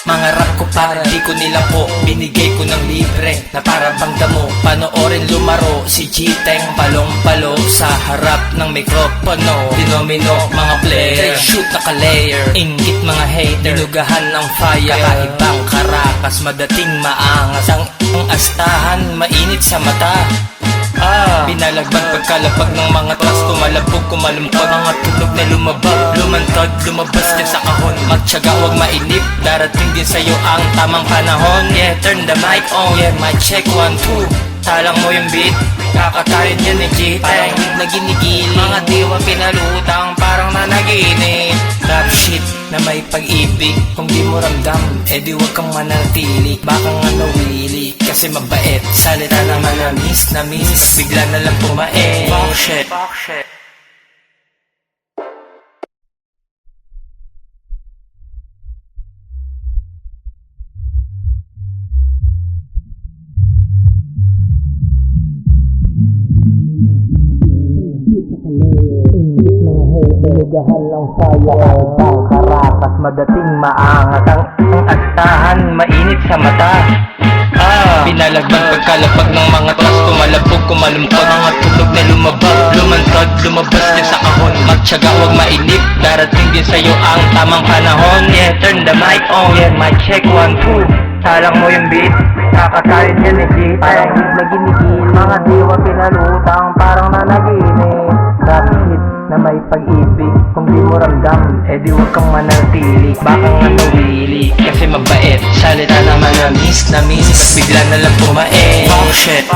Mga rap ko para di ko nila po binigay ko ng libre na para bang damo. Panoorin lumaro si G-Teng palong-palo sa harap ng mikropono. Dinomino mga player, shoot naka-layer, inggit mga hater, dinugahan ng fire. Kakaibang karakas, madating maangas, ang astahan mainit sa mata. Pinalagban pagkalapag ng mga tras, kumalabog, kumalumpag, mga tunog na lumabag, lumantad, lumabas din sa kahon. Magtiyaga, wag mainip, darating din sa'yo ang tamang panahon. Yeah, turn the mic on, yeah, mic check, 1, 2. Talang mo yung beat, kakatayin yan ni G-Teng. Parang na ginigil, mga diwa pinalutang, parang nanaginip. Rap shit na may pag-ibig, kung di mo ramdam, edi wag kang manatili. Baka nga nawili, kasi mabait, salita naman na miss, bigla na lang pumain. Fuck shit. Dinugahan ng fire, kakaibang karakas, madating maangas, ang astahan mainit sa mata. Pinalagban pagkalapag ng mga tras, kumalabog, kumalumpag, mga tunog na lumabag, lumantad, lumabas din sa kahon. Magtiyaga, wag mainip, darating din sa'yo ang tamang panahon. Yeah, turn the mic on, yeah, mic check, 1, 2. Talang mo yung beat, kakatayin yan ni G-Teng. Parang na ginigil, mga diwa pinalutang, parang nanaginip. Rap shit na may pag-ibig, kung di mo ramdam, edi wag kang manatili. Baka nga nawili, kasi mabait, salita naman na miss, ba't bigla na lang pumain. Fuck shit.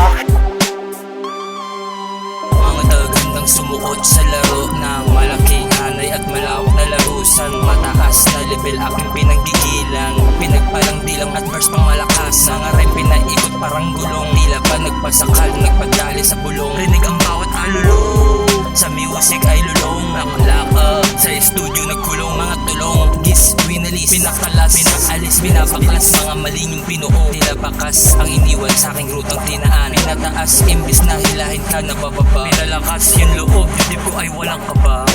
Mga tagandang sumuot sa laro ng malaking hanay at malawak na larusan. Mataas na level aking pinanggigilan, pinagpalang dilang at verse pang malakas. Mga rhyme pinaikot parang gulong, tila pa nagpasakal, nagpadali sa bulong. Rinig ang bawat alulong, sa music ay lulong. Nakalaka, sa studio nagkulong, mga tulong. Gis, winalis, pinakalas, pinakalis, pinapaklas, mga maling yung pinuo. Tila bakas, ang iniwan sa aking rutang tinaan. Pinataas, imbis na hilahin ka na bababa. Pinalakas yung loob, dibdib ko ay walang kaba.